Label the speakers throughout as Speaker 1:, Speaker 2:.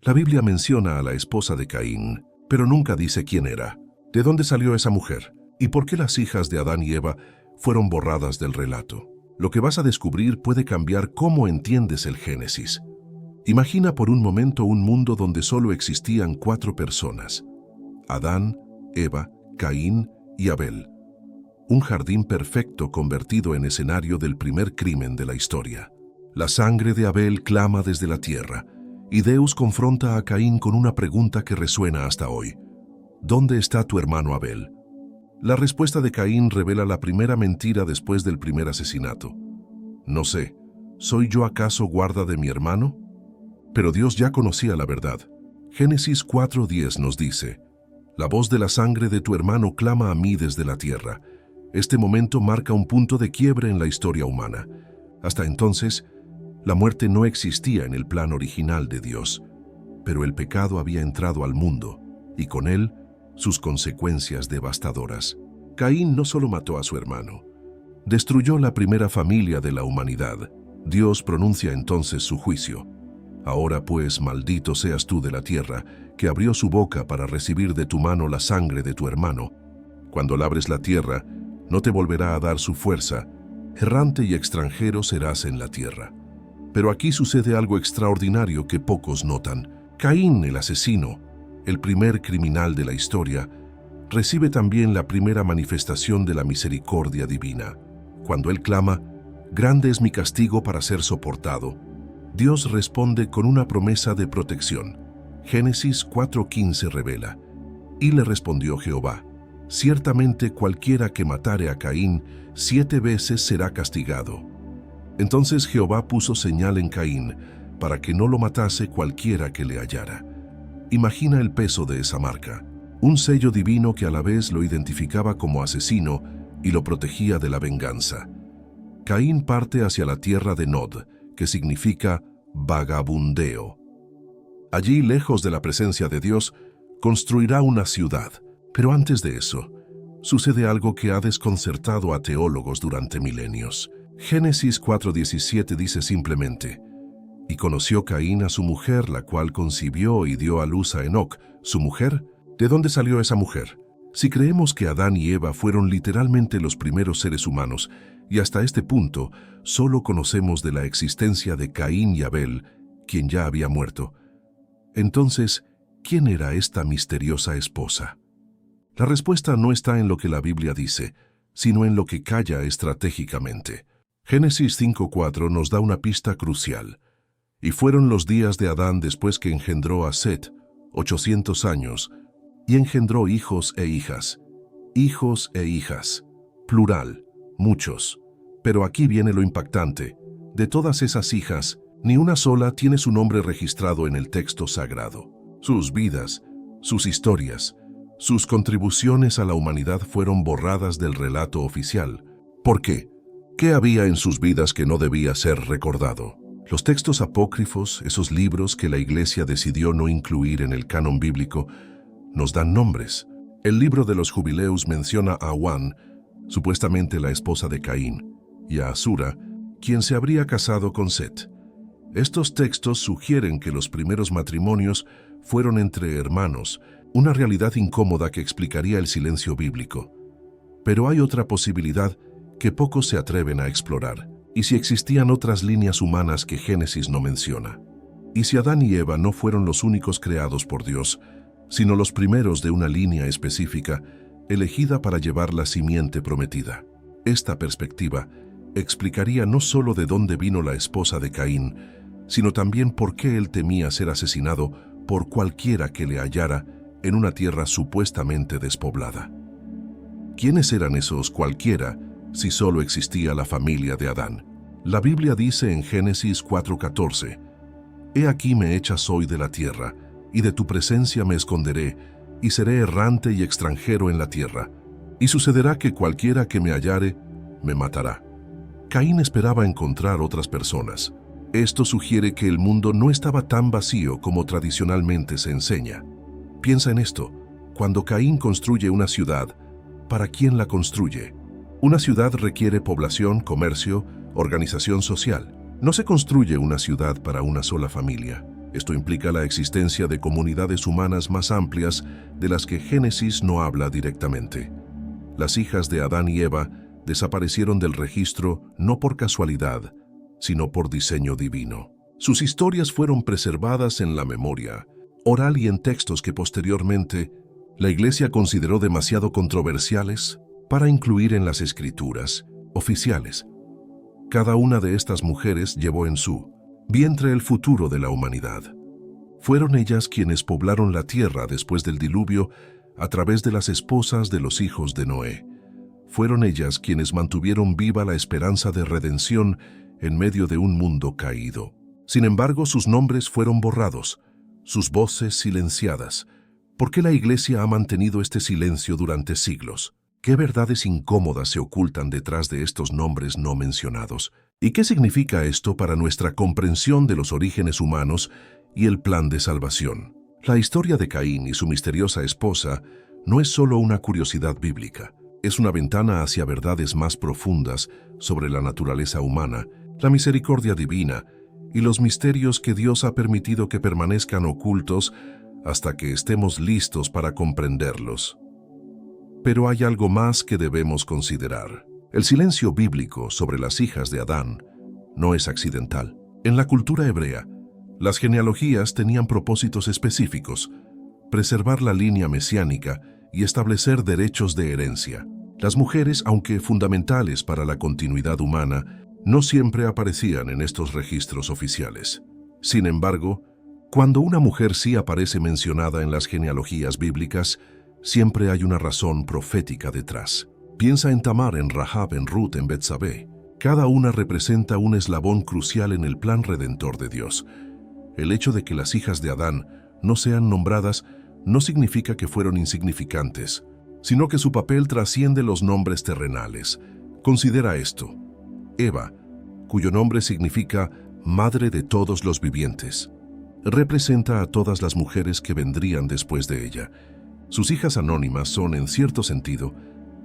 Speaker 1: La Biblia menciona a la esposa de Caín, pero nunca dice quién era, de dónde salió esa mujer y por qué las hijas de Adán y Eva fueron borradas del relato. Lo que vas a descubrir puede cambiar cómo entiendes el Génesis. Imagina por un momento un mundo donde solo existían 4 personas: Adán, Eva, Caín y Abel. Un jardín perfecto convertido en escenario del primer crimen de la historia. La sangre de Abel clama desde la tierra, y Deus confronta a Caín con una pregunta que resuena hasta hoy. ¿Dónde está tu hermano Abel? La respuesta de Caín revela la primera mentira después del primer asesinato. No sé, ¿soy yo acaso guarda de mi hermano? Pero Dios ya conocía la verdad. Génesis 4:10 nos dice: la voz de la sangre de tu hermano clama a mí desde la tierra. Este momento marca un punto de quiebre en la historia humana. Hasta entonces, la muerte no existía en el plan original de Dios, pero el pecado había entrado al mundo, y con él, sus consecuencias devastadoras. Caín no solo mató a su hermano, destruyó la primera familia de la humanidad. Dios pronuncia entonces su juicio. Ahora pues, maldito seas tú de la tierra, que abrió su boca para recibir de tu mano la sangre de tu hermano. Cuando labres la tierra, no te volverá a dar su fuerza. Errante y extranjero serás en la tierra. Pero aquí sucede algo extraordinario que pocos notan. Caín, el asesino, el primer criminal de la historia, recibe también la primera manifestación de la misericordia divina. Cuando él clama: grande es mi castigo para ser soportado, Dios responde con una promesa de protección. Génesis 4:15 revela: y le respondió Jehová: ciertamente cualquiera que matare a Caín 7 veces será castigado. Entonces Jehová puso señal en Caín, para que no lo matase cualquiera que le hallara. Imagina el peso de esa marca, un sello divino que a la vez lo identificaba como asesino y lo protegía de la venganza. Caín parte hacia la tierra de Nod, que significa vagabundeo. Allí, lejos de la presencia de Dios, construirá una ciudad. Pero antes de eso, sucede algo que ha desconcertado a teólogos durante milenios. Génesis 4:17 dice simplemente: y conoció Caín a su mujer, la cual concibió y dio a luz a Enoc. ¿Su mujer? ¿De dónde salió esa mujer? Si creemos que Adán y Eva fueron literalmente los primeros seres humanos, y hasta este punto solo conocemos de la existencia de Caín y Abel, quien ya había muerto, entonces, ¿quién era esta misteriosa esposa? La respuesta no está en lo que la Biblia dice, sino en lo que calla estratégicamente. Génesis 5:4 nos da una pista crucial. Y fueron los días de Adán después que engendró a Set, 800 años, y engendró hijos e hijas. Hijos e hijas. Plural, muchos. Pero aquí viene lo impactante. De todas esas hijas, ni una sola tiene su nombre registrado en el texto sagrado. Sus vidas, sus historias, sus contribuciones a la humanidad fueron borradas del relato oficial. ¿Por qué? ¿Qué había en sus vidas que no debía ser recordado? Los textos apócrifos, esos libros que la Iglesia decidió no incluir en el canon bíblico, nos dan nombres. El libro de los Jubileos menciona a Awan, supuestamente la esposa de Caín, y a Asura, quien se habría casado con Set. Estos textos sugieren que los primeros matrimonios fueron entre hermanos, una realidad incómoda que explicaría el silencio bíblico. Pero hay otra posibilidad que pocos se atreven a explorar. ¿Y si existían otras líneas humanas que Génesis no menciona? ¿Y si Adán y Eva no fueron los únicos creados por Dios, sino los primeros de una línea específica, elegida para llevar la simiente prometida? Esta perspectiva explicaría no solo de dónde vino la esposa de Caín, sino también por qué él temía ser asesinado por cualquiera que le hallara en una tierra supuestamente despoblada. ¿Quiénes eran esos cualquiera si solo existía la familia de Adán? La Biblia dice en Génesis 4:14: He aquí me echas hoy de la tierra, y de tu presencia me esconderé, y seré errante y extranjero en la tierra. Y sucederá que cualquiera que me hallare, me matará. Caín esperaba encontrar otras personas. Esto sugiere que el mundo no estaba tan vacío como tradicionalmente se enseña. Piensa en esto. Cuando Caín construye una ciudad, ¿para quién la construye? Una ciudad requiere población, comercio, organización social. No se construye una ciudad para una sola familia. Esto implica la existencia de comunidades humanas más amplias de las que Génesis no habla directamente. Las hijas de Adán y Eva desaparecieron del registro no por casualidad, sino por diseño divino. Sus historias fueron preservadas en la memoria oral y en textos que posteriormente la Iglesia consideró demasiado controversiales para incluir en las escrituras oficiales. Cada una de estas mujeres llevó en su vientre el futuro de la humanidad. Fueron ellas quienes poblaron la tierra después del diluvio a través de las esposas de los hijos de Noé. Fueron ellas quienes mantuvieron viva la esperanza de redención en medio de un mundo caído. Sin embargo, sus nombres fueron borrados, sus voces silenciadas. ¿Por qué la Iglesia ha mantenido este silencio durante siglos? ¿Qué verdades incómodas se ocultan detrás de estos nombres no mencionados? ¿Y qué significa esto para nuestra comprensión de los orígenes humanos y el plan de salvación? La historia de Caín y su misteriosa esposa no es solo una curiosidad bíblica. Es una ventana hacia verdades más profundas sobre la naturaleza humana, la misericordia divina y los misterios que Dios ha permitido que permanezcan ocultos hasta que estemos listos para comprenderlos. Pero hay algo más que debemos considerar. El silencio bíblico sobre las hijas de Adán no es accidental. En la cultura hebrea, las genealogías tenían propósitos específicos: preservar la línea mesiánica y establecer derechos de herencia. Las mujeres, aunque fundamentales para la continuidad humana, no siempre aparecían en estos registros oficiales. Sin embargo, cuando una mujer sí aparece mencionada en las genealogías bíblicas, siempre hay una razón profética detrás. Piensa en Tamar, en Rahab, en Ruth, en Betsabé. Cada una representa un eslabón crucial en el plan redentor de Dios. El hecho de que las hijas de Adán no sean nombradas no significa que fueron insignificantes, sino que su papel trasciende los nombres terrenales. Considera esto: Eva, cuyo nombre significa madre de todos los vivientes, representa a todas las mujeres que vendrían después de ella. Sus hijas anónimas son, en cierto sentido,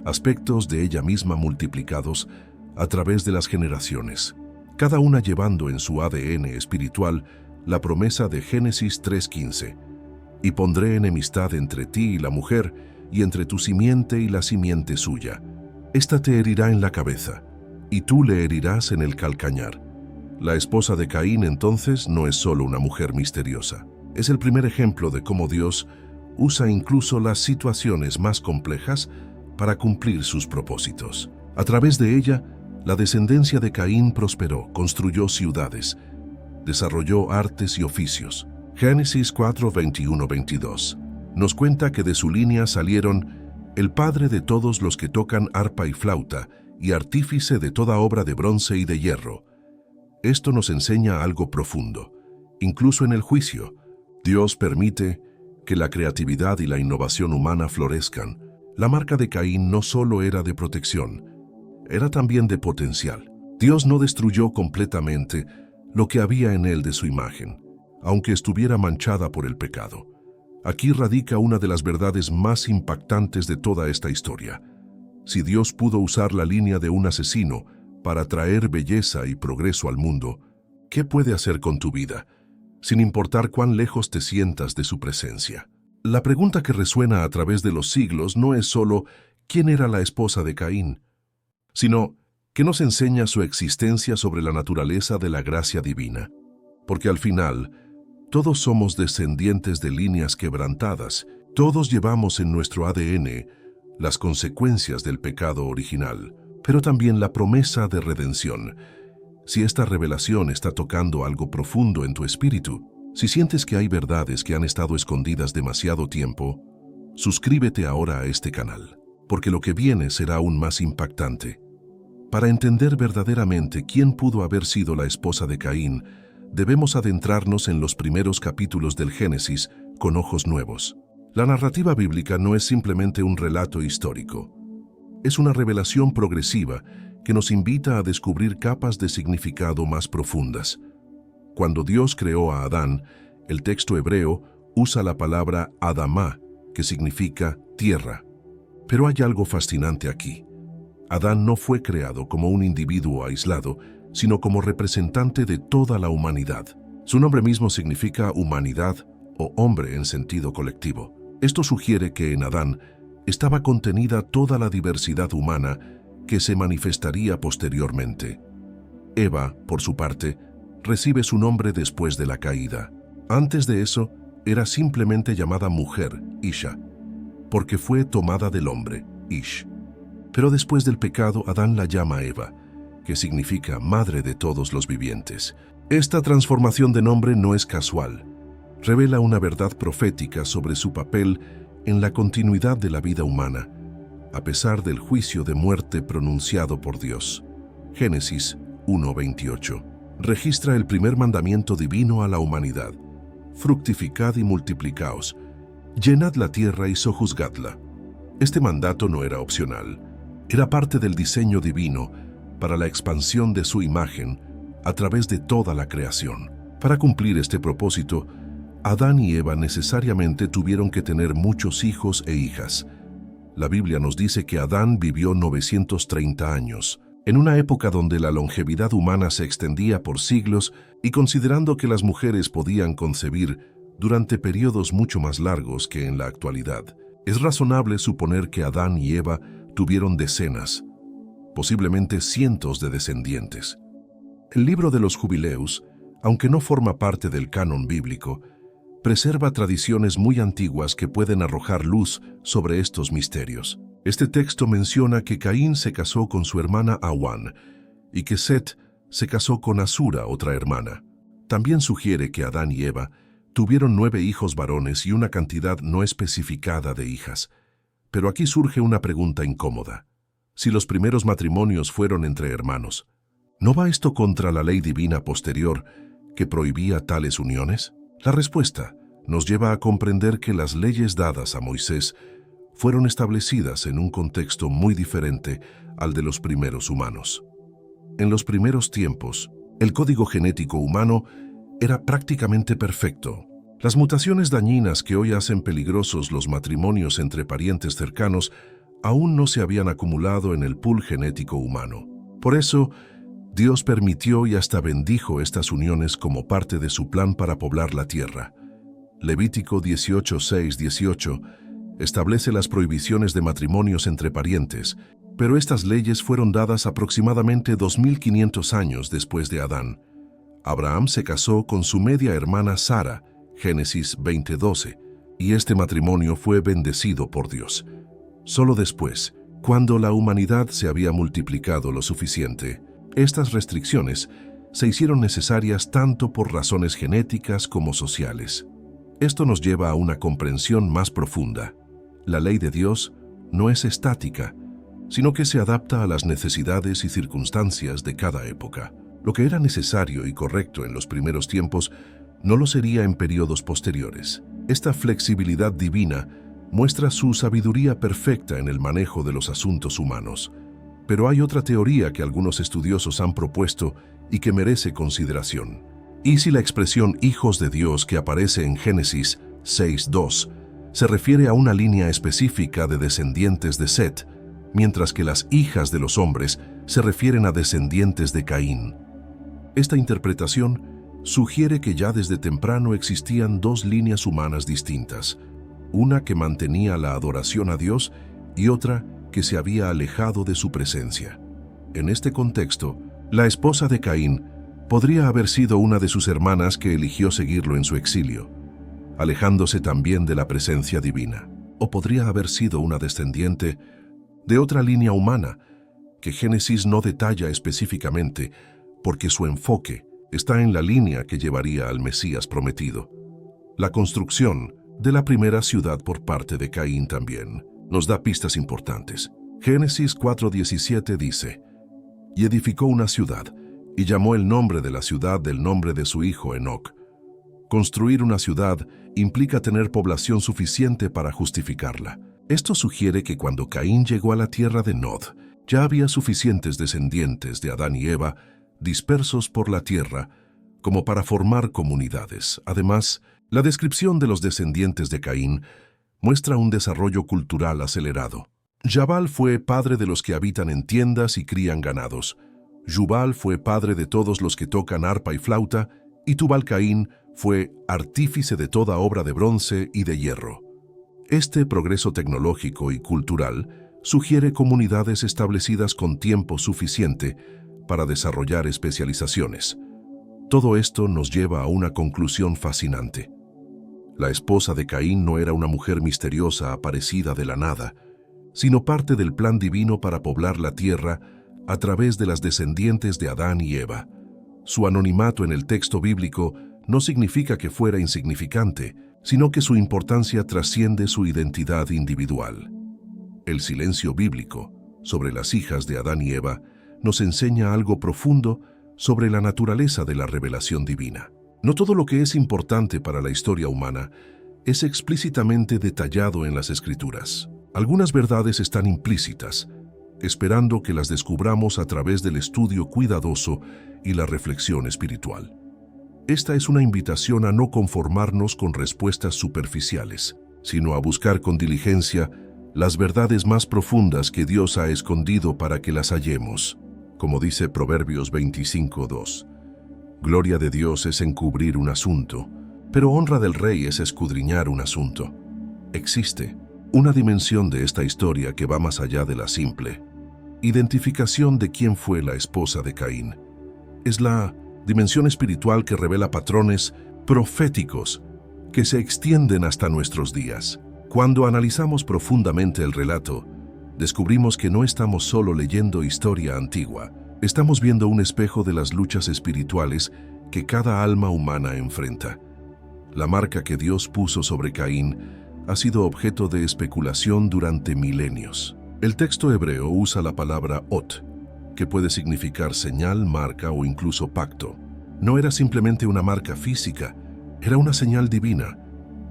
Speaker 1: aspectos de ella misma multiplicados a través de las generaciones, cada una llevando en su ADN espiritual la promesa de Génesis 3:15. Y pondré enemistad entre ti y la mujer, y entre tu simiente y la simiente suya. Esta te herirá en la cabeza, y tú le herirás en el calcañar. La esposa de Caín entonces no es solo una mujer misteriosa. Es el primer ejemplo de cómo Dios usa incluso las situaciones más complejas para cumplir sus propósitos. A través de ella, la descendencia de Caín prosperó, construyó ciudades, desarrolló artes y oficios. Génesis 4:21-22 nos cuenta que de su línea salieron el padre de todos los que tocan arpa y flauta y artífice de toda obra de bronce y de hierro. Esto nos enseña algo profundo. Incluso en el juicio, Dios permite que la creatividad y la innovación humana florezcan. La marca de Caín no solo era de protección, era también de potencial. Dios no destruyó completamente lo que había en él de su imagen, aunque estuviera manchada por el pecado. Aquí radica una de las verdades más impactantes de toda esta historia. Si Dios pudo usar la línea de un asesino para traer belleza y progreso al mundo, ¿qué puede hacer con tu vida, sin importar cuán lejos te sientas de su presencia? La pregunta que resuena a través de los siglos no es solo ¿quién era la esposa de Caín?, sino ¿qué nos enseña su existencia sobre la naturaleza de la gracia divina? Porque al final, todos somos descendientes de líneas quebrantadas. Todos llevamos en nuestro ADN las consecuencias del pecado original, pero también la promesa de redención. Si esta revelación está tocando algo profundo en tu espíritu, si sientes que hay verdades que han estado escondidas demasiado tiempo, suscríbete ahora a este canal, porque lo que viene será aún más impactante. Para entender verdaderamente quién pudo haber sido la esposa de Caín, debemos adentrarnos en los primeros capítulos del Génesis con ojos nuevos. La narrativa bíblica no es simplemente un relato histórico. Es una revelación progresiva que nos invita a descubrir capas de significado más profundas. Cuando Dios creó a Adán, el texto hebreo usa la palabra Adamá, que significa tierra. Pero hay algo fascinante aquí. Adán no fue creado como un individuo aislado, sino como representante de toda la humanidad. Su nombre mismo significa humanidad o hombre en sentido colectivo. Esto sugiere que en Adán estaba contenida toda la diversidad humana que se manifestaría posteriormente. Eva, por su parte, recibe su nombre después de la caída. Antes de eso, era simplemente llamada mujer, Isha, porque fue tomada del hombre, Ish. Pero después del pecado, Adán la llama Eva, que significa madre de todos los vivientes. Esta transformación de nombre no es casual. Revela una verdad profética sobre su papel en la continuidad de la vida humana, a pesar del juicio de muerte pronunciado por Dios. Génesis 1:28 registra el primer mandamiento divino a la humanidad: fructificad y multiplicaos, llenad la tierra y sojuzgadla. Este mandato no era opcional, era parte del diseño divino para la expansión de su imagen a través de toda la creación. Para cumplir este propósito, Adán y Eva necesariamente tuvieron que tener muchos hijos e hijas. La Biblia nos dice que Adán vivió 930 años, en una época donde la longevidad humana se extendía por siglos y considerando que las mujeres podían concebir durante periodos mucho más largos que en la actualidad. Es razonable suponer que Adán y Eva tuvieron decenas, posiblemente cientos de descendientes. El libro de los Jubileos, aunque no forma parte del canon bíblico, preserva tradiciones muy antiguas que pueden arrojar luz sobre estos misterios. Este texto menciona que Caín se casó con su hermana Awan y que Set se casó con Asura, otra hermana. También sugiere que Adán y Eva tuvieron 9 hijos varones y una cantidad no especificada de hijas. Pero aquí surge una pregunta incómoda. Si los primeros matrimonios fueron entre hermanos, ¿no va esto contra la ley divina posterior que prohibía tales uniones? La respuesta nos lleva a comprender que las leyes dadas a Moisés fueron establecidas en un contexto muy diferente al de los primeros humanos. En los primeros tiempos, el código genético humano era prácticamente perfecto. Las mutaciones dañinas que hoy hacen peligrosos los matrimonios entre parientes cercanos aún no se habían acumulado en el pool genético humano. Por eso, Dios permitió y hasta bendijo estas uniones como parte de su plan para poblar la tierra. Levítico 18:6-18 establece las prohibiciones de matrimonios entre parientes, pero estas leyes fueron dadas aproximadamente 2500 años después de Adán. Abraham se casó con su media hermana Sara, Génesis 20:12, y este matrimonio fue bendecido por Dios. Solo después, cuando la humanidad se había multiplicado lo suficiente, estas restricciones se hicieron necesarias tanto por razones genéticas como sociales. Esto nos lleva a una comprensión más profunda. La ley de Dios no es estática, sino que se adapta a las necesidades y circunstancias de cada época. Lo que era necesario y correcto en los primeros tiempos no lo sería en periodos posteriores. Esta flexibilidad divina muestra su sabiduría perfecta en el manejo de los asuntos humanos. Pero hay otra teoría que algunos estudiosos han propuesto y que merece consideración. ¿Y si la expresión hijos de Dios que aparece en Génesis 6:2 se refiere a una línea específica de descendientes de Set, mientras que las hijas de los hombres se refieren a descendientes de Caín? Esta interpretación sugiere que ya desde temprano existían 2 líneas humanas distintas, una que mantenía la adoración a Dios y otra que se había alejado de su presencia. En este contexto, la esposa de Caín podría haber sido una de sus hermanas que eligió seguirlo en su exilio, alejándose también de la presencia divina. O podría haber sido una descendiente de otra línea humana, que Génesis no detalla específicamente, porque su enfoque está en la línea que llevaría al Mesías prometido. La construcción de la primera ciudad por parte de Caín también nos da pistas importantes. Génesis 4:17 dice: «Y edificó una ciudad, y llamó el nombre de la ciudad del nombre de su hijo Enoc». Construir una ciudad implica tener población suficiente para justificarla. Esto sugiere que cuando Caín llegó a la tierra de Nod, ya había suficientes descendientes de Adán y Eva dispersos por la tierra como para formar comunidades. Además, la descripción de los descendientes de Caín muestra un desarrollo cultural acelerado. Jabal fue padre de los que habitan en tiendas y crían ganados. Jubal fue padre de todos los que tocan arpa y flauta, y Tubal-Caín fue artífice de toda obra de bronce y de hierro. Este progreso tecnológico y cultural sugiere comunidades establecidas con tiempo suficiente para desarrollar especializaciones. Todo esto nos lleva a una conclusión fascinante. La esposa de Caín no era una mujer misteriosa aparecida de la nada, sino parte del plan divino para poblar la tierra a través de las descendientes de Adán y Eva. Su anonimato en el texto bíblico no significa que fuera insignificante, sino que su importancia trasciende su identidad individual. El silencio bíblico sobre las hijas de Adán y Eva nos enseña algo profundo sobre la naturaleza de la revelación divina. No todo lo que es importante para la historia humana es explícitamente detallado en las Escrituras. Algunas verdades están implícitas, esperando que las descubramos a través del estudio cuidadoso y la reflexión espiritual. Esta es una invitación a no conformarnos con respuestas superficiales, sino a buscar con diligencia las verdades más profundas que Dios ha escondido para que las hallemos. Como dice Proverbios 25:2, gloria de Dios es encubrir un asunto, pero honra del rey es escudriñar un asunto. Existe una dimensión de esta historia que va más allá de la simple identificación de quién fue la esposa de Caín. Es la dimensión espiritual que revela patrones proféticos que se extienden hasta nuestros días. Cuando analizamos profundamente el relato, descubrimos que no estamos solo leyendo historia antigua, estamos viendo un espejo de las luchas espirituales que cada alma humana enfrenta. La marca que Dios puso sobre Caín ha sido objeto de especulación durante milenios. El texto hebreo usa la palabra ot, que puede significar señal, marca o incluso pacto. No era simplemente una marca física, era una señal divina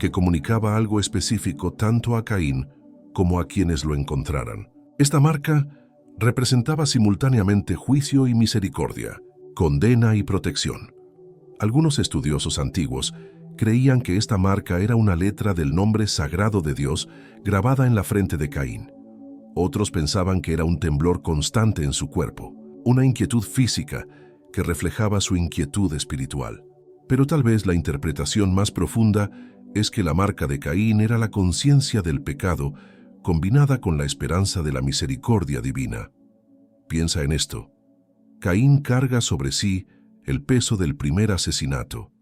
Speaker 1: que comunicaba algo específico tanto a Caín como a quienes lo encontraran. Esta marca representaba simultáneamente juicio y misericordia, condena y protección. Algunos estudiosos antiguos creían que esta marca era una letra del nombre sagrado de Dios grabada en la frente de Caín. Otros pensaban que era un temblor constante en su cuerpo, una inquietud física que reflejaba su inquietud espiritual. Pero tal vez la interpretación más profunda es que la marca de Caín era la conciencia del pecado combinada con la esperanza de la misericordia divina. Piensa en esto. Caín carga sobre sí el peso del primer asesinato,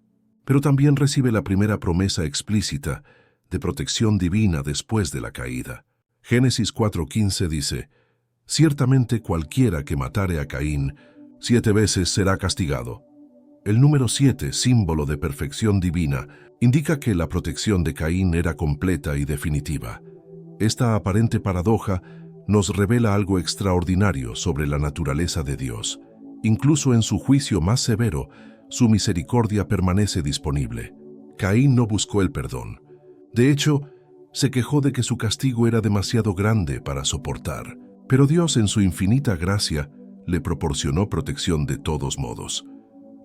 Speaker 1: pero también recibe la primera promesa explícita de protección divina después de la caída. Génesis 4:15 dice, «Ciertamente cualquiera que matare a Caín 7 veces será castigado». El número 7, símbolo de perfección divina, indica que la protección de Caín era completa y definitiva. Esta aparente paradoja nos revela algo extraordinario sobre la naturaleza de Dios. Incluso en su juicio más severo, su misericordia permanece disponible. Caín no buscó el perdón. De hecho, se quejó de que su castigo era demasiado grande para soportar. Pero Dios, en su infinita gracia, le proporcionó protección de todos modos.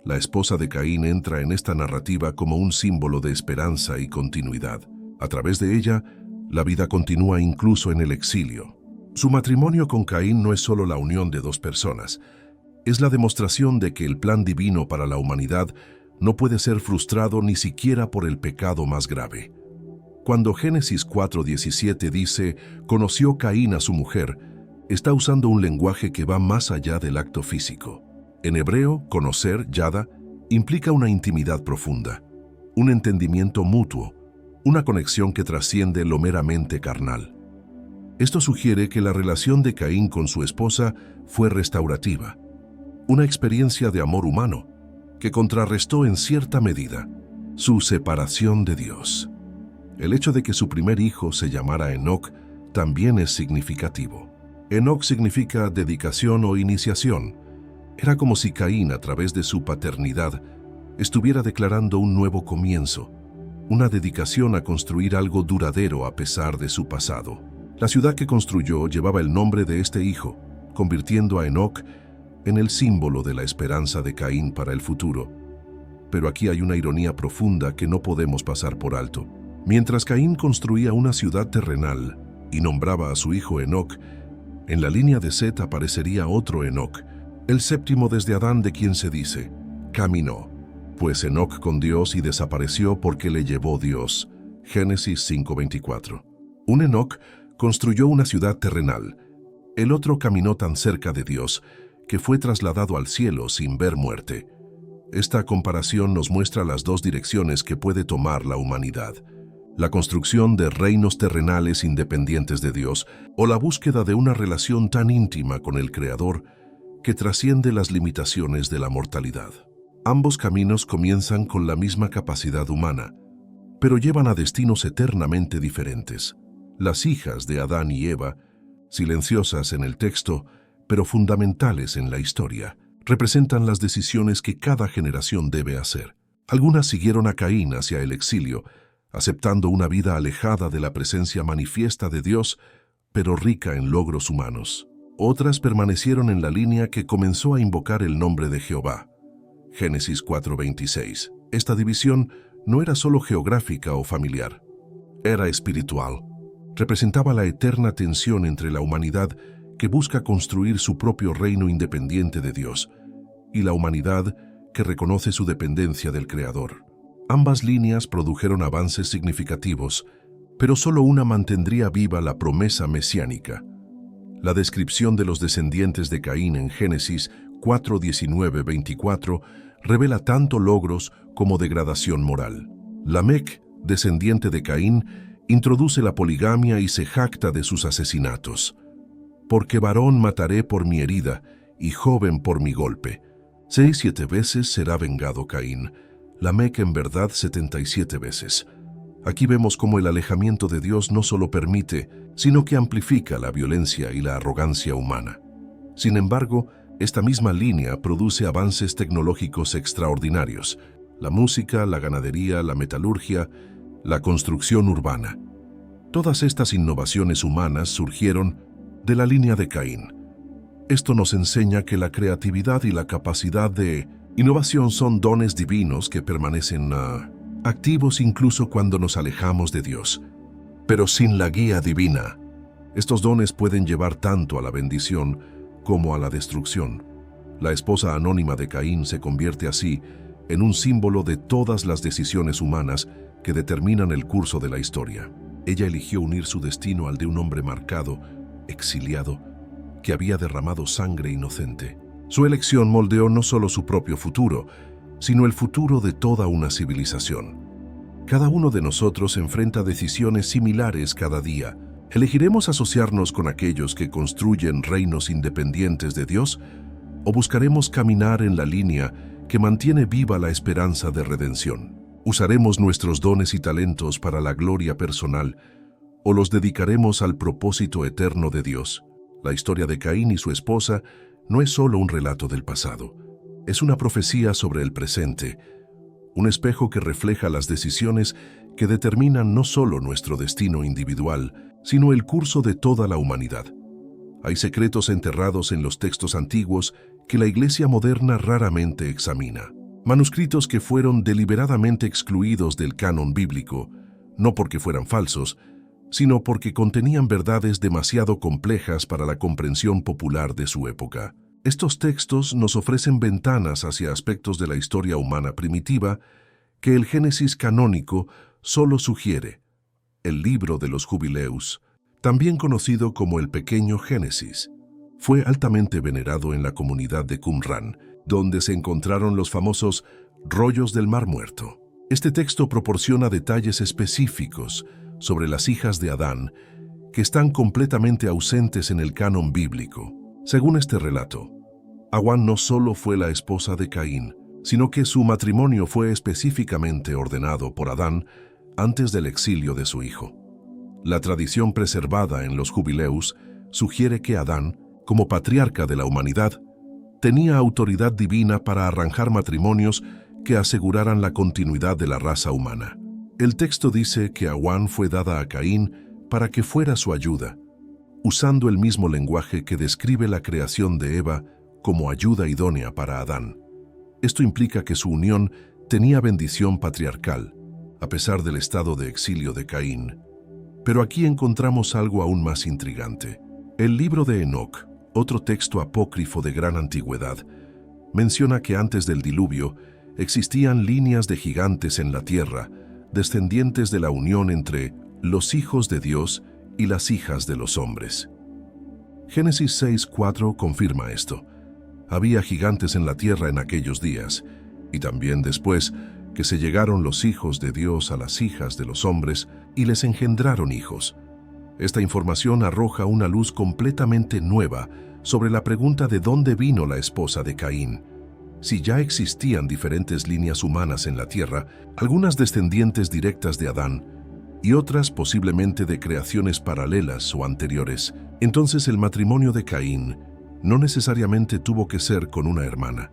Speaker 1: La esposa de Caín entra en esta narrativa como un símbolo de esperanza y continuidad. A través de ella, la vida continúa incluso en el exilio. Su matrimonio con Caín no es solo la unión de dos personas, es la demostración de que el plan divino para la humanidad no puede ser frustrado ni siquiera por el pecado más grave. Cuando Génesis 4:17 dice, «Conoció Caín a su mujer», está usando un lenguaje que va más allá del acto físico. En hebreo, conocer, yada, implica una intimidad profunda, un entendimiento mutuo, una conexión que trasciende lo meramente carnal. Esto sugiere que la relación de Caín con su esposa fue restaurativa, una experiencia de amor humano que contrarrestó en cierta medida su separación de Dios. El hecho de que su primer hijo se llamara Enoc también es significativo. Enoc significa dedicación o iniciación. Era como si Caín, a través de su paternidad, estuviera declarando un nuevo comienzo, una dedicación a construir algo duradero a pesar de su pasado. La ciudad que construyó llevaba el nombre de este hijo, convirtiendo a Enoc en el símbolo de la esperanza de Caín para el futuro. Pero aquí hay una ironía profunda que no podemos pasar por alto. Mientras Caín construía una ciudad terrenal y nombraba a su hijo Enoc, en la línea de Set aparecería otro Enoc, el séptimo desde Adán, de quien se dice, caminó. pues Enoc con Dios y desapareció porque le llevó Dios. Génesis 5:24. Un Enoc construyó una ciudad terrenal. El otro caminó tan cerca de Dios que fue trasladado al cielo sin ver muerte. Esta comparación nos muestra las dos direcciones que puede tomar la humanidad: la construcción de reinos terrenales independientes de Dios o la búsqueda de una relación tan íntima con el Creador que trasciende las limitaciones de la mortalidad. Ambos caminos comienzan con la misma capacidad humana, pero llevan a destinos eternamente diferentes. Las hijas de Adán y Eva, silenciosas en el texto, pero fundamentales en la historia, representan las decisiones que cada generación debe hacer. Algunas siguieron a Caín hacia el exilio, aceptando una vida alejada de la presencia manifiesta de Dios, pero rica en logros humanos. Otras permanecieron en la línea que comenzó a invocar el nombre de Jehová. Génesis 4:26. Esta división no era solo geográfica o familiar, era espiritual. Representaba la eterna tensión entre la humanidad que busca construir su propio reino independiente de Dios y la humanidad que reconoce su dependencia del Creador. Ambas líneas produjeron avances significativos, pero solo una mantendría viva la promesa mesiánica. La descripción de los descendientes de Caín en Génesis 4:19-24 revela tanto logros como degradación moral. Lamec, descendiente de Caín, introduce la poligamia y se jacta de sus asesinatos. Porque varón mataré por mi herida y joven por mi golpe. 6-7 veces será vengado Caín. Lamec en verdad 77 veces. Aquí vemos cómo el alejamiento de Dios no solo permite, sino que amplifica la violencia y la arrogancia humana. Sin embargo, esta misma línea produce avances tecnológicos extraordinarios: la música, la ganadería, la metalurgia, la construcción urbana. Todas estas innovaciones humanas surgieron de la línea de Caín. Esto nos enseña que la creatividad y la capacidad de innovación son dones divinos que permanecen activos incluso cuando nos alejamos de Dios. Pero sin la guía divina, estos dones pueden llevar tanto a la bendición como a la destrucción. La esposa anónima de Caín se convierte así en un símbolo de todas las decisiones humanas que determinan el curso de la historia. Ella eligió unir su destino al de un hombre marcado, exiliado, que había derramado sangre inocente. Su elección moldeó no solo su propio futuro, sino el futuro de toda una civilización. Cada uno de nosotros enfrenta decisiones similares cada día. ¿Elegiremos asociarnos con aquellos que construyen reinos independientes de Dios? ¿O buscaremos caminar en la línea que mantiene viva la esperanza de redención? ¿Usaremos nuestros dones y talentos para la gloria personal o los dedicaremos al propósito eterno de Dios? La historia de Caín y su esposa no es solo un relato del pasado, es una profecía sobre el presente, un espejo que refleja las decisiones que determinan no solo nuestro destino individual, sino el curso de toda la humanidad. Hay secretos enterrados en los textos antiguos que la Iglesia moderna raramente examina. Manuscritos que fueron deliberadamente excluidos del canon bíblico, no porque fueran falsos, sino porque contenían verdades demasiado complejas para la comprensión popular de su época. Estos textos nos ofrecen ventanas hacia aspectos de la historia humana primitiva que el Génesis canónico solo sugiere. El libro de los Jubileus, también conocido como el Pequeño Génesis, fue altamente venerado en la comunidad de Qumran, donde se encontraron los famosos rollos del Mar Muerto. Este texto proporciona detalles específicos sobre las hijas de Adán que están completamente ausentes en el canon bíblico. Según este relato, Hawa no solo fue la esposa de Caín, sino que su matrimonio fue específicamente ordenado por Adán antes del exilio de su hijo. La tradición preservada en los Jubileus sugiere que Adán, como patriarca de la humanidad, tenía autoridad divina para arranjar matrimonios que aseguraran la continuidad de la raza humana. El texto dice que Hawa fue dada a Caín para que fuera su ayuda, usando el mismo lenguaje que describe la creación de Eva como ayuda idónea para Adán. Esto implica que su unión tenía bendición patriarcal, a pesar del estado de exilio de Caín. Pero aquí encontramos algo aún más intrigante. El libro de Enoc, otro texto apócrifo de gran antigüedad, menciona que antes del diluvio, existían líneas de gigantes en la tierra, descendientes de la unión entre los hijos de Dios y las hijas de los hombres. Génesis 6:4 confirma esto. Había gigantes en la tierra en aquellos días, y también después que se llegaron los hijos de Dios a las hijas de los hombres y les engendraron hijos. Esta información arroja una luz completamente nueva sobre la pregunta de dónde vino la esposa de Caín. Si ya existían diferentes líneas humanas en la tierra, algunas descendientes directas de Adán y otras posiblemente de creaciones paralelas o anteriores, entonces el matrimonio de Caín no necesariamente tuvo que ser con una hermana.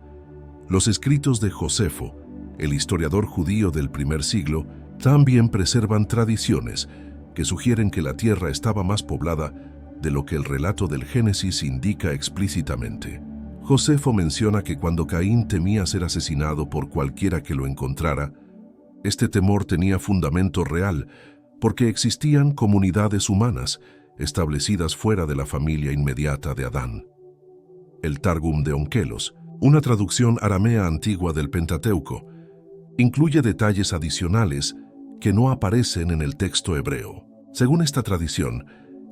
Speaker 1: Los escritos de Josefo, el historiador judío del primer siglo, también preservan tradiciones que sugieren que la tierra estaba más poblada de lo que el relato del Génesis indica explícitamente. Josefo menciona que cuando Caín temía ser asesinado por cualquiera que lo encontrara, este temor tenía fundamento real porque existían comunidades humanas establecidas fuera de la familia inmediata de Adán. El Targum de Onkelos, una traducción aramea antigua del Pentateuco, incluye detalles adicionales que no aparecen en el texto hebreo. Según esta tradición,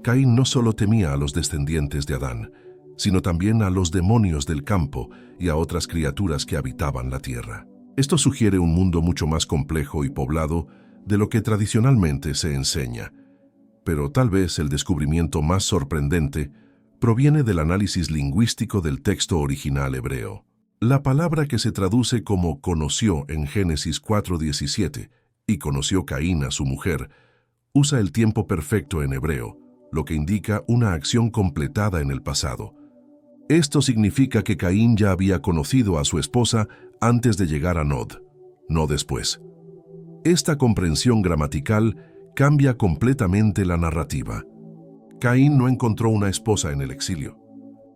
Speaker 1: Caín no solo temía a los descendientes de Adán, sino también a los demonios del campo y a otras criaturas que habitaban la tierra. Esto sugiere un mundo mucho más complejo y poblado de lo que tradicionalmente se enseña. Pero tal vez el descubrimiento más sorprendente proviene del análisis lingüístico del texto original hebreo. La palabra que se traduce como conoció en Génesis 4:17 y conoció Caín a su mujer, usa el tiempo perfecto en hebreo, lo que indica una acción completada en el pasado. Esto significa que Caín ya había conocido a su esposa antes de llegar a Nod, no después. Esta comprensión gramatical cambia completamente la narrativa. Caín no encontró una esposa en el exilio.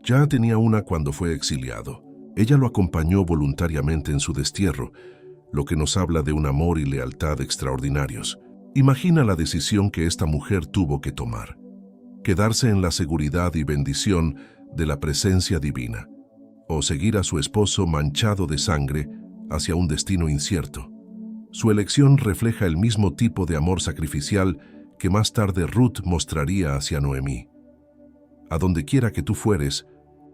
Speaker 1: Ya tenía una cuando fue exiliado. Ella lo acompañó voluntariamente en su destierro, lo que nos habla de un amor y lealtad extraordinarios. Imagina la decisión que esta mujer tuvo que tomar: quedarse en la seguridad y bendición de la presencia divina, o seguir a su esposo manchado de sangre hacia un destino incierto. Su elección refleja el mismo tipo de amor sacrificial que más tarde Ruth mostraría hacia Noemí. A donde quiera que tú fueres,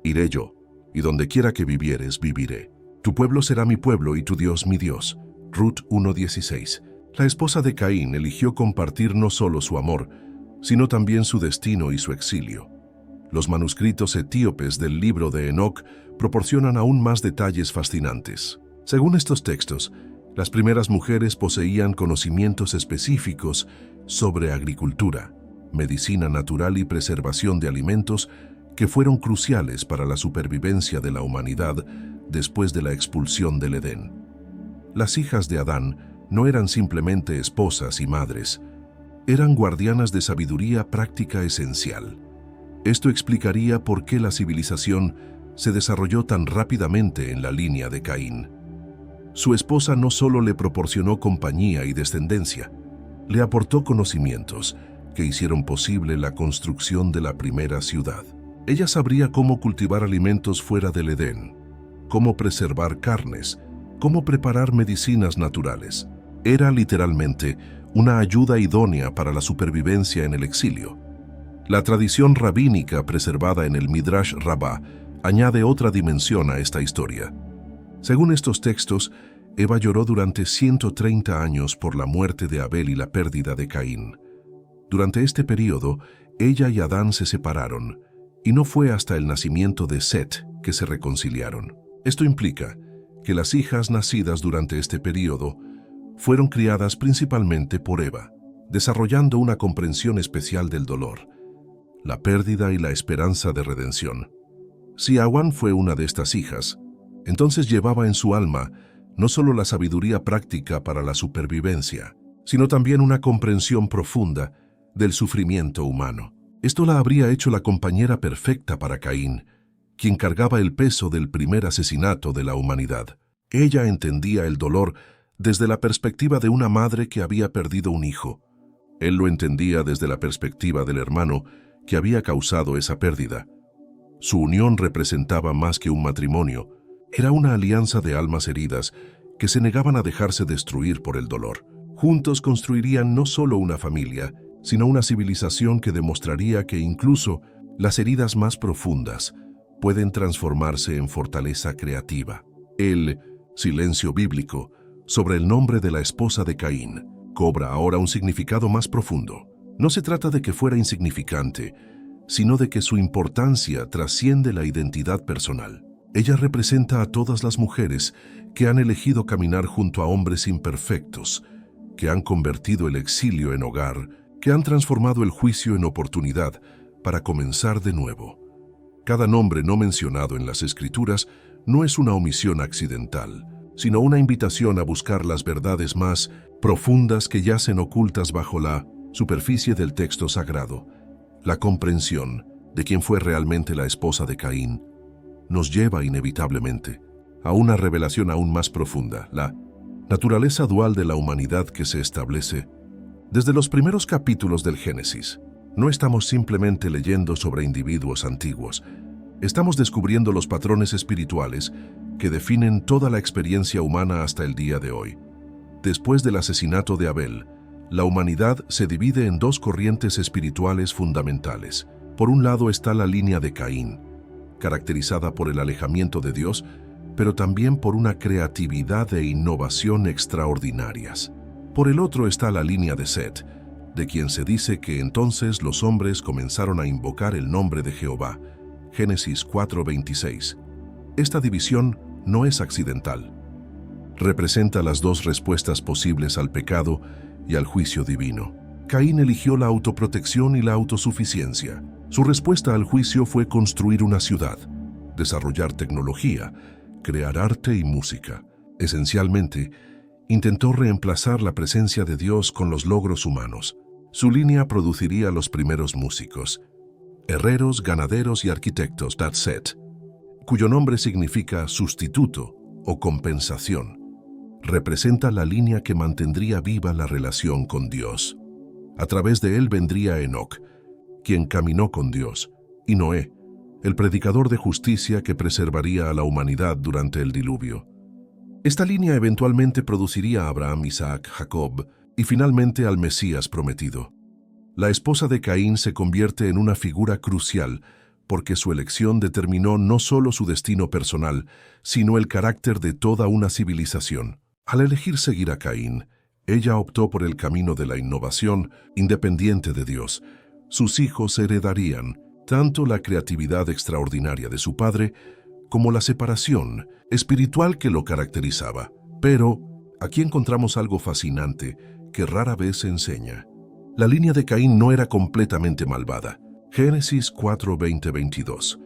Speaker 1: iré yo, y donde quiera que vivieres, viviré. Tu pueblo será mi pueblo y tu Dios mi Dios. Ruth 1:16. La esposa de Caín eligió compartir no solo su amor, sino también su destino y su exilio. Los manuscritos etíopes del libro de Enoc proporcionan aún más detalles fascinantes. Según estos textos, las primeras mujeres poseían conocimientos específicos sobre agricultura, medicina natural y preservación de alimentos que fueron cruciales para la supervivencia de la humanidad después de la expulsión del Edén. Las hijas de Adán no eran simplemente esposas y madres, eran guardianas de sabiduría práctica esencial. Esto explicaría por qué la civilización se desarrolló tan rápidamente en la línea de Caín. Su esposa no solo le proporcionó compañía y descendencia, le aportó conocimientos que hicieron posible la construcción de la primera ciudad. Ella sabría cómo cultivar alimentos fuera del Edén, cómo preservar carnes, cómo preparar medicinas naturales. Era literalmente una ayuda idónea para la supervivencia en el exilio. La tradición rabínica preservada en el Midrash Rabbah añade otra dimensión a esta historia. Según estos textos, Eva lloró durante 130 años por la muerte de Abel y la pérdida de Caín. Durante este periodo, ella y Adán se separaron, y no fue hasta el nacimiento de Set que se reconciliaron. Esto implica que las hijas nacidas durante este periodo fueron criadas principalmente por Eva, desarrollando una comprensión especial del dolor, la pérdida y la esperanza de redención. Si Awan fue una de estas hijas, entonces llevaba en su alma no solo la sabiduría práctica para la supervivencia, sino también una comprensión profunda del sufrimiento humano. Esto la habría hecho la compañera perfecta para Caín, quien cargaba el peso del primer asesinato de la humanidad. Ella entendía el dolor desde la perspectiva de una madre que había perdido un hijo. Él lo entendía desde la perspectiva del hermano que había causado esa pérdida. Su unión representaba más que un matrimonio, era una alianza de almas heridas que se negaban a dejarse destruir por el dolor. Juntos construirían no solo una familia, sino una civilización que demostraría que incluso las heridas más profundas pueden transformarse en fortaleza creativa. El silencio bíblico sobre el nombre de la esposa de Caín cobra ahora un significado más profundo. No se trata de que fuera insignificante, sino de que su importancia trasciende la identidad personal. Ella representa a todas las mujeres que han elegido caminar junto a hombres imperfectos, que han convertido el exilio en hogar, que han transformado el juicio en oportunidad para comenzar de nuevo. Cada nombre no mencionado en las Escrituras no es una omisión accidental, sino una invitación a buscar las verdades más profundas que yacen ocultas bajo la superficie del texto sagrado. La comprensión de quién fue realmente la esposa de Caín nos lleva inevitablemente a una revelación aún más profunda, la naturaleza dual de la humanidad que se establece desde los primeros capítulos del Génesis. No estamos simplemente leyendo sobre individuos antiguos, estamos descubriendo los patrones espirituales que definen toda la experiencia humana hasta el día de hoy. Después del asesinato de Abel, la humanidad se divide en dos corrientes espirituales fundamentales. Por un lado está la línea de Caín, caracterizada por el alejamiento de Dios, pero también por una creatividad e innovación extraordinarias. Por el otro está la línea de Set, de quien se dice que entonces los hombres comenzaron a invocar el nombre de Jehová. Génesis 4:26. Esta división no es accidental. Representa las dos respuestas posibles al pecado y al juicio divino. Caín eligió la autoprotección y la autosuficiencia. Su respuesta al juicio fue construir una ciudad, desarrollar tecnología, crear arte y música. Esencialmente, intentó reemplazar la presencia de Dios con los logros humanos. Su línea produciría los primeros músicos, herreros, ganaderos y arquitectos, Set, cuyo nombre significa sustituto o compensación. Representa la línea que mantendría viva la relación con Dios. A través de él vendría Enoc, quien caminó con Dios, y Noé, el predicador de justicia que preservaría a la humanidad durante el diluvio. Esta línea eventualmente produciría a Abraham, Isaac, Jacob y finalmente al Mesías prometido. La esposa de Caín se convierte en una figura crucial porque su elección determinó no solo su destino personal, sino el carácter de toda una civilización. Al elegir seguir a Caín, ella optó por el camino de la innovación independiente de Dios. Sus hijos heredarían tanto la creatividad extraordinaria de su padre como la separación espiritual que lo caracterizaba. Pero aquí encontramos algo fascinante que rara vez se enseña. La línea de Caín no era completamente malvada. Génesis 4:20-22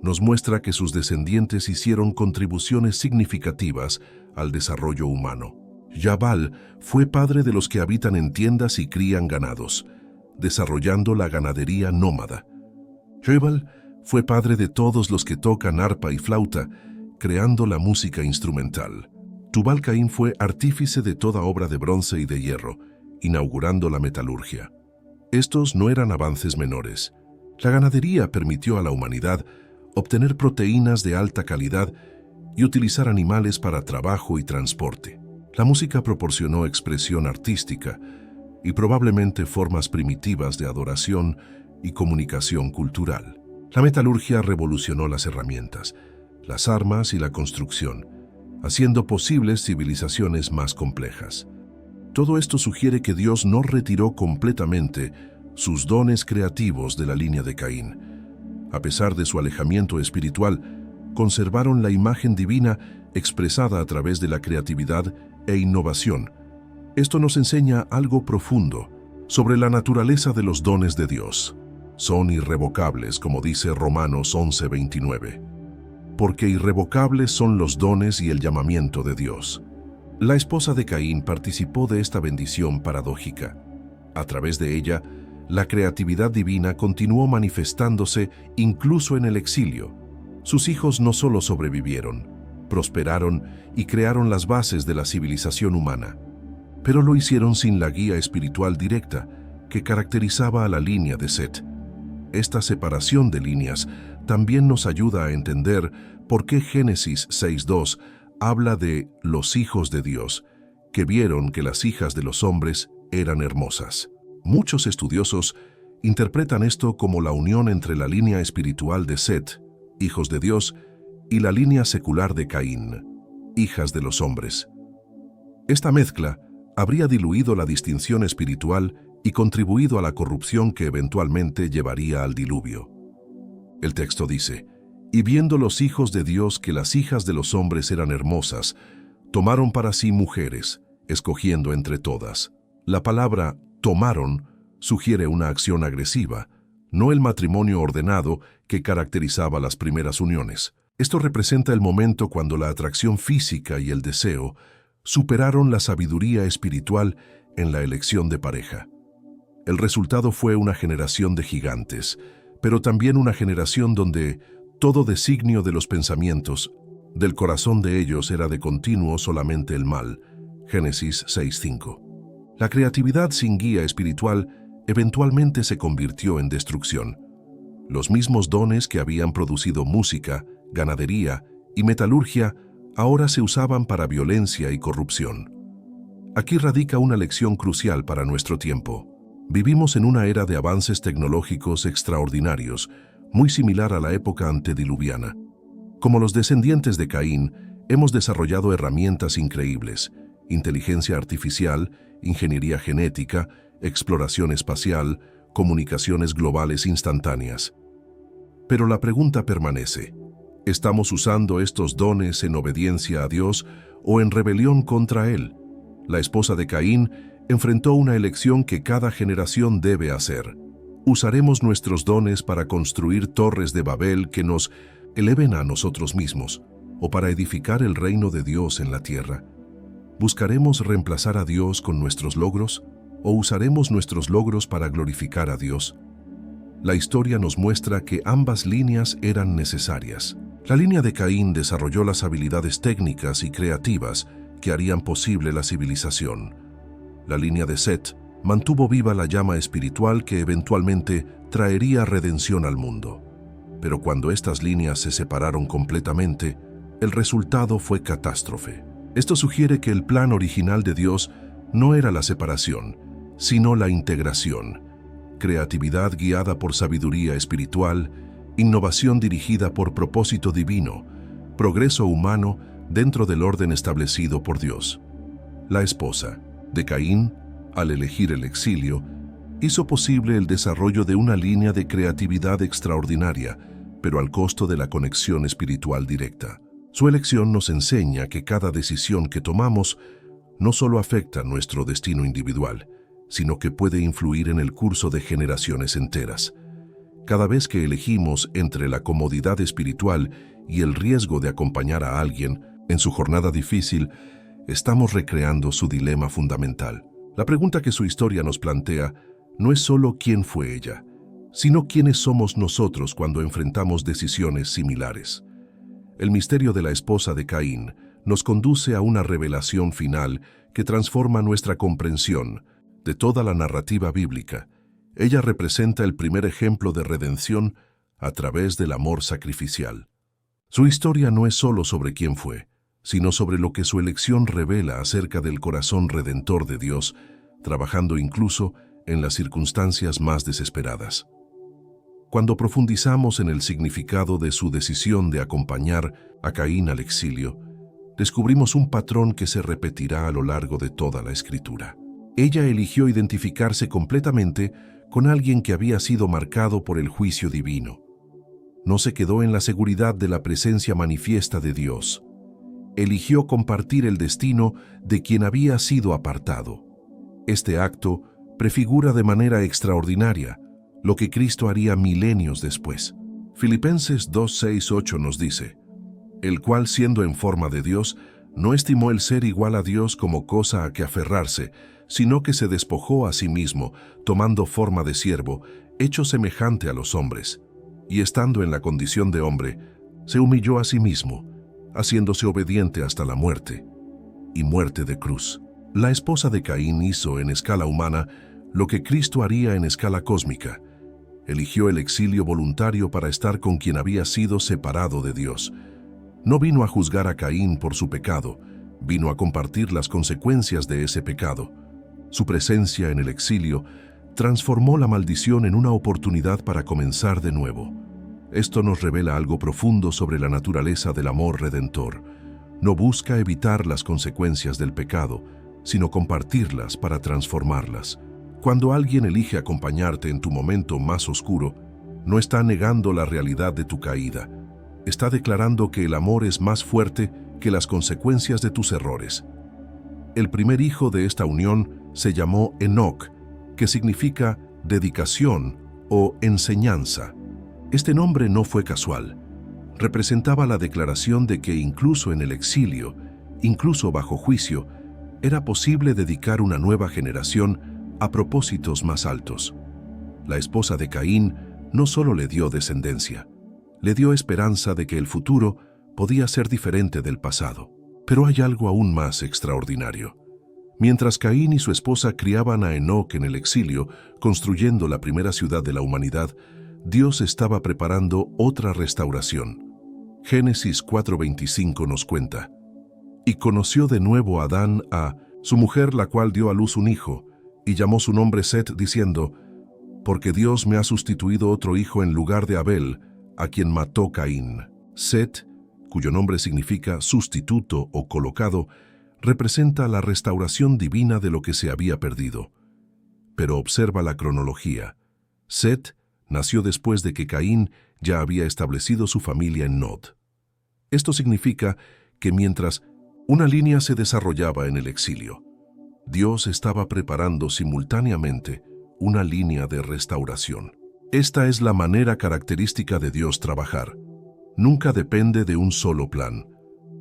Speaker 1: nos muestra que sus descendientes hicieron contribuciones significativas al desarrollo humano. Jabal fue padre de los que habitan en tiendas y crían ganados, desarrollando la ganadería nómada. Jebal fue padre de todos los que tocan arpa y flauta, creando la música instrumental. Tubal-Caín fue artífice de toda obra de bronce y de hierro, inaugurando la metalurgia. Estos no eran avances menores. La ganadería permitió a la humanidad obtener proteínas de alta calidad y utilizar animales para trabajo y transporte. La música proporcionó expresión artística y probablemente formas primitivas de adoración y comunicación cultural. La metalurgia revolucionó las herramientas, las armas y la construcción, haciendo posibles civilizaciones más complejas. Todo esto sugiere que Dios no retiró completamente sus dones creativos de la línea de Caín. A pesar de su alejamiento espiritual, conservaron la imagen divina expresada a través de la creatividad e innovación. Esto nos enseña algo profundo sobre la naturaleza de los dones de Dios. Son irrevocables, como dice Romanos 11:29. Porque irrevocables son los dones y el llamamiento de Dios. La esposa de Caín participó de esta bendición paradójica. A través de ella, la creatividad divina continuó manifestándose incluso en el exilio. Sus hijos no solo sobrevivieron, prosperaron y crearon las bases de la civilización humana, pero lo hicieron sin la guía espiritual directa que caracterizaba a la línea de Set. Esta separación de líneas también nos ayuda a entender por qué Génesis 6:2 habla de los hijos de Dios, que vieron que las hijas de los hombres eran hermosas. Muchos estudiosos interpretan esto como la unión entre la línea espiritual de Set, hijos de Dios, y la línea secular de Caín, hijas de los hombres. Esta mezcla habría diluido la distinción espiritual y contribuido a la corrupción que eventualmente llevaría al diluvio. El texto dice: «Y viendo los hijos de Dios que las hijas de los hombres eran hermosas, tomaron para sí mujeres, escogiendo entre todas». La palabra «tomaron» sugiere una acción agresiva, no el matrimonio ordenado que caracterizaba las primeras uniones. Esto representa el momento cuando la atracción física y el deseo superaron la sabiduría espiritual en la elección de pareja. El resultado fue una generación de gigantes, pero también una generación donde todo designio de los pensamientos del corazón de ellos era de continuo solamente el mal. Génesis 6:5. La creatividad sin guía espiritual eventualmente se convirtió en destrucción. Los mismos dones que habían producido música, ganadería y metalurgia ahora se usaban para violencia y corrupción. Aquí radica una lección crucial para nuestro tiempo. Vivimos en una era de avances tecnológicos extraordinarios, muy similar a la época antediluviana. Como los descendientes de Caín, hemos desarrollado herramientas increíbles: inteligencia artificial, ingeniería genética, exploración espacial, comunicaciones globales instantáneas. Pero la pregunta permanece: ¿estamos usando estos dones en obediencia a Dios o en rebelión contra Él? La esposa de Caín enfrentó una elección que cada generación debe hacer. ¿Usaremos nuestros dones para construir torres de Babel que nos eleven a nosotros mismos, o para edificar el reino de Dios en la tierra? ¿Buscaremos reemplazar a Dios con nuestros logros, o usaremos nuestros logros para glorificar a Dios? La historia nos muestra que ambas líneas eran necesarias. La línea de Caín desarrolló las habilidades técnicas y creativas que harían posible la civilización. La línea de Set mantuvo viva la llama espiritual que eventualmente traería redención al mundo. Pero cuando estas líneas se separaron completamente, el resultado fue catástrofe. Esto sugiere que el plan original de Dios no era la separación, sino la integración. Creatividad guiada por sabiduría espiritual, innovación dirigida por propósito divino, progreso humano dentro del orden establecido por Dios. La esposa de Caín, al elegir el exilio, hizo posible el desarrollo de una línea de creatividad extraordinaria, pero al costo de la conexión espiritual directa. Su elección nos enseña que cada decisión que tomamos no solo afecta nuestro destino individual, sino que puede influir en el curso de generaciones enteras. Cada vez que elegimos entre la comodidad espiritual y el riesgo de acompañar a alguien en su jornada difícil, estamos recreando su dilema fundamental. La pregunta que su historia nos plantea no es solo quién fue ella, sino quiénes somos nosotros cuando enfrentamos decisiones similares. El misterio de la esposa de Caín nos conduce a una revelación final que transforma nuestra comprensión de toda la narrativa bíblica. Ella representa el primer ejemplo de redención a través del amor sacrificial. Su historia no es solo sobre quién fue, sino sobre lo que su elección revela acerca del corazón redentor de Dios, trabajando incluso en las circunstancias más desesperadas. Cuando profundizamos en el significado de su decisión de acompañar a Caín al exilio, descubrimos un patrón que se repetirá a lo largo de toda la Escritura. Ella eligió identificarse completamente con alguien que había sido marcado por el juicio divino. No se quedó en la seguridad de la presencia manifiesta de Dios. Eligió compartir el destino de quien había sido apartado. Este acto prefigura de manera extraordinaria lo que Cristo haría milenios después. Filipenses 2:6-8 nos dice: el cual, siendo en forma de Dios, no estimó el ser igual a Dios como cosa a que aferrarse, sino que se despojó a sí mismo, tomando forma de siervo, hecho semejante a los hombres, y estando en la condición de hombre, se humilló a sí mismo, haciéndose obediente hasta la muerte, y muerte de cruz. La esposa de Caín hizo en escala humana lo que Cristo haría en escala cósmica. Eligió el exilio voluntario para estar con quien había sido separado de Dios. No vino a juzgar a Caín por su pecado, vino a compartir las consecuencias de ese pecado. Su presencia en el exilio transformó la maldición en una oportunidad para comenzar de nuevo. Esto nos revela algo profundo sobre la naturaleza del amor redentor. No busca evitar las consecuencias del pecado, sino compartirlas para transformarlas. Cuando alguien elige acompañarte en tu momento más oscuro, no está negando la realidad de tu caída. Está declarando que el amor es más fuerte que las consecuencias de tus errores. El primer hijo de esta unión se llamó Enoc, que significa dedicación o enseñanza. Este nombre no fue casual. Representaba la declaración de que incluso en el exilio, incluso bajo juicio, era posible dedicar una nueva generación a propósitos más altos. La esposa de Caín no solo le dio descendencia, le dio esperanza de que el futuro podía ser diferente del pasado. Pero hay algo aún más extraordinario. Mientras Caín y su esposa criaban a Enoc en el exilio, construyendo la primera ciudad de la humanidad, Dios estaba preparando otra restauración. Génesis 4:25 nos cuenta: «Y conoció de nuevo Adán a su mujer, la cual dio a luz un hijo, y llamó su nombre Set, diciendo: porque Dios me ha sustituido otro hijo en lugar de Abel, a quien mató Caín». Set, cuyo nombre significa sustituto o colocado, representa la restauración divina de lo que se había perdido. Pero observa la cronología. Set nació después de que Caín ya había establecido su familia en Nod. Esto significa que mientras una línea se desarrollaba en el exilio, Dios estaba preparando simultáneamente una línea de restauración. Esta es la manera característica de Dios trabajar. Nunca depende de un solo plan.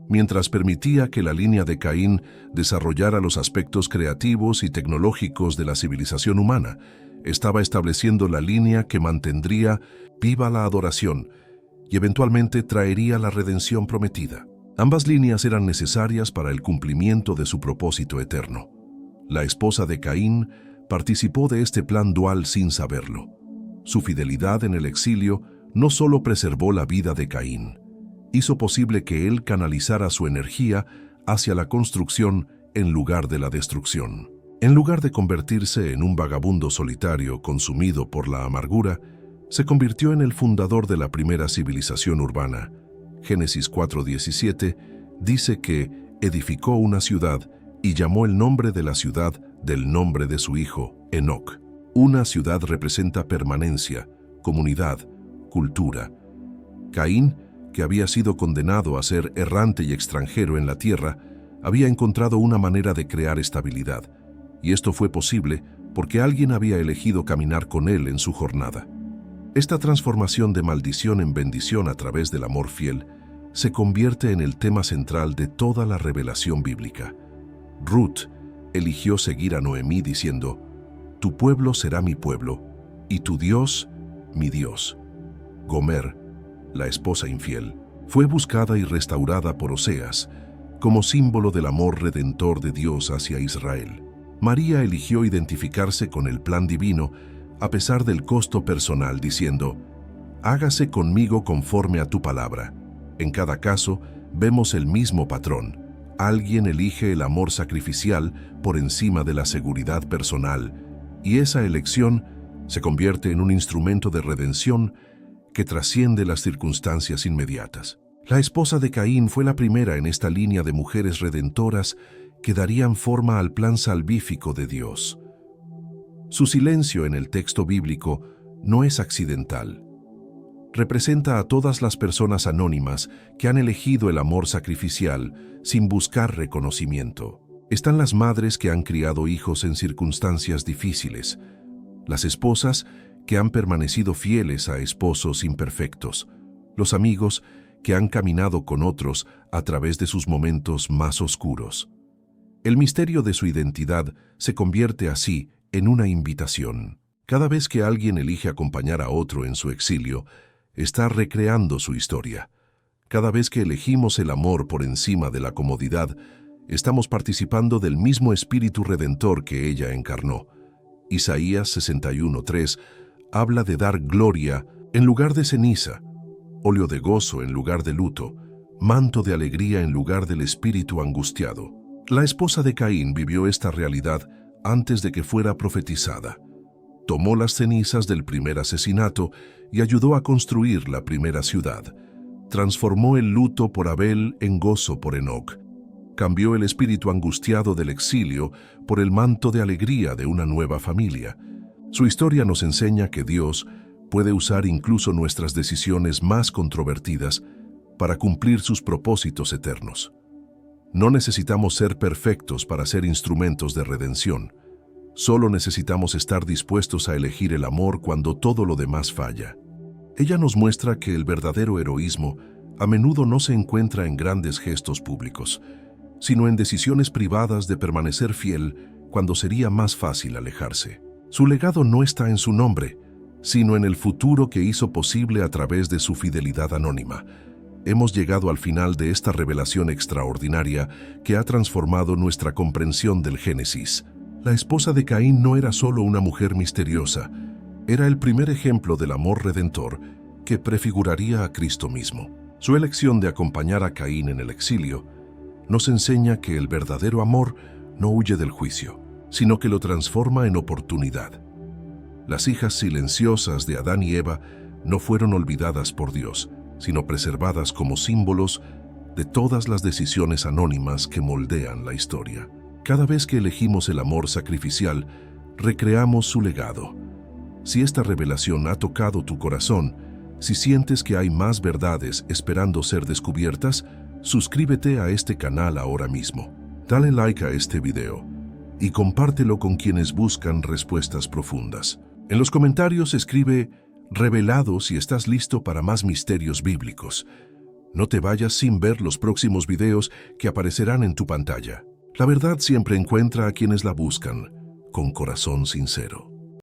Speaker 1: Mientras permitía que la línea de Caín desarrollara los aspectos creativos y tecnológicos de la civilización humana, estaba estableciendo la línea que mantendría viva la adoración y eventualmente traería la redención prometida. Ambas líneas eran necesarias para el cumplimiento de su propósito eterno. La esposa de Caín participó de este plan dual sin saberlo. Su fidelidad en el exilio no solo preservó la vida de Caín, hizo posible que él canalizara su energía hacia la construcción en lugar de la destrucción. En lugar de convertirse en un vagabundo solitario consumido por la amargura, se convirtió en el fundador de la primera civilización urbana. Génesis 4:17 dice que edificó una ciudad y llamó el nombre de la ciudad del nombre de su hijo, Enoc. Una ciudad representa permanencia, comunidad, cultura. Caín, que había sido condenado a ser errante y extranjero en la tierra, había encontrado una manera de crear estabilidad, y esto fue posible porque alguien había elegido caminar con él en su jornada. Esta transformación de maldición en bendición a través del amor fiel se convierte en el tema central de toda la revelación bíblica. Ruth eligió seguir a Noemí diciendo: «Tu pueblo será mi pueblo, y tu Dios, mi Dios». Gomer, la esposa infiel, fue buscada y restaurada por Oseas como símbolo del amor redentor de Dios hacia Israel. María eligió identificarse con el plan divino a pesar del costo personal, diciendo: «Hágase conmigo conforme a tu palabra». En cada caso, vemos el mismo patrón. Alguien elige el amor sacrificial por encima de la seguridad personal, y esa elección se convierte en un instrumento de redención que trasciende las circunstancias inmediatas. La esposa de Caín fue la primera en esta línea de mujeres redentoras que darían forma al plan salvífico de Dios. Su silencio en el texto bíblico no es accidental. Representa a todas las personas anónimas que han elegido el amor sacrificial sin buscar reconocimiento. Están las madres que han criado hijos en circunstancias difíciles, las esposas que han permanecido fieles a esposos imperfectos, los amigos que han caminado con otros a través de sus momentos más oscuros. El misterio de su identidad se convierte así en una invitación. Cada vez que alguien elige acompañar a otro en su exilio, está recreando su historia. Cada vez que elegimos el amor por encima de la comodidad, estamos participando del mismo espíritu redentor que ella encarnó. Isaías 61:3 habla de dar gloria en lugar de ceniza, óleo de gozo en lugar de luto, manto de alegría en lugar del espíritu angustiado. La esposa de Caín vivió esta realidad antes de que fuera profetizada. Tomó las cenizas del primer asesinato y ayudó a construir la primera ciudad. Transformó el luto por Abel en gozo por Enoc. Cambió el espíritu angustiado del exilio por el manto de alegría de una nueva familia. Su historia nos enseña que Dios puede usar incluso nuestras decisiones más controvertidas para cumplir sus propósitos eternos. No necesitamos ser perfectos para ser instrumentos de redención. Solo necesitamos estar dispuestos a elegir el amor cuando todo lo demás falla. Ella nos muestra que el verdadero heroísmo a menudo no se encuentra en grandes gestos públicos, sino en decisiones privadas de permanecer fiel cuando sería más fácil alejarse. Su legado no está en su nombre, sino en el futuro que hizo posible a través de su fidelidad anónima. Hemos llegado al final de esta revelación extraordinaria que ha transformado nuestra comprensión del Génesis. La esposa de Caín no era solo una mujer misteriosa, era el primer ejemplo del amor redentor que prefiguraría a Cristo mismo. Su elección de acompañar a Caín en el exilio nos enseña que el verdadero amor no huye del juicio, sino que lo transforma en oportunidad. Las hijas silenciosas de Adán y Eva no fueron olvidadas por Dios, sino preservadas como símbolos de todas las decisiones anónimas que moldean la historia. Cada vez que elegimos el amor sacrificial, recreamos su legado. Si esta revelación ha tocado tu corazón, si sientes que hay más verdades esperando ser descubiertas, suscríbete a este canal ahora mismo. Dale like a este video y compártelo con quienes buscan respuestas profundas. En los comentarios escribe "revelado" si estás listo para más misterios bíblicos. No te vayas sin ver los próximos videos que aparecerán en tu pantalla. La verdad siempre encuentra a quienes la buscan, con corazón sincero.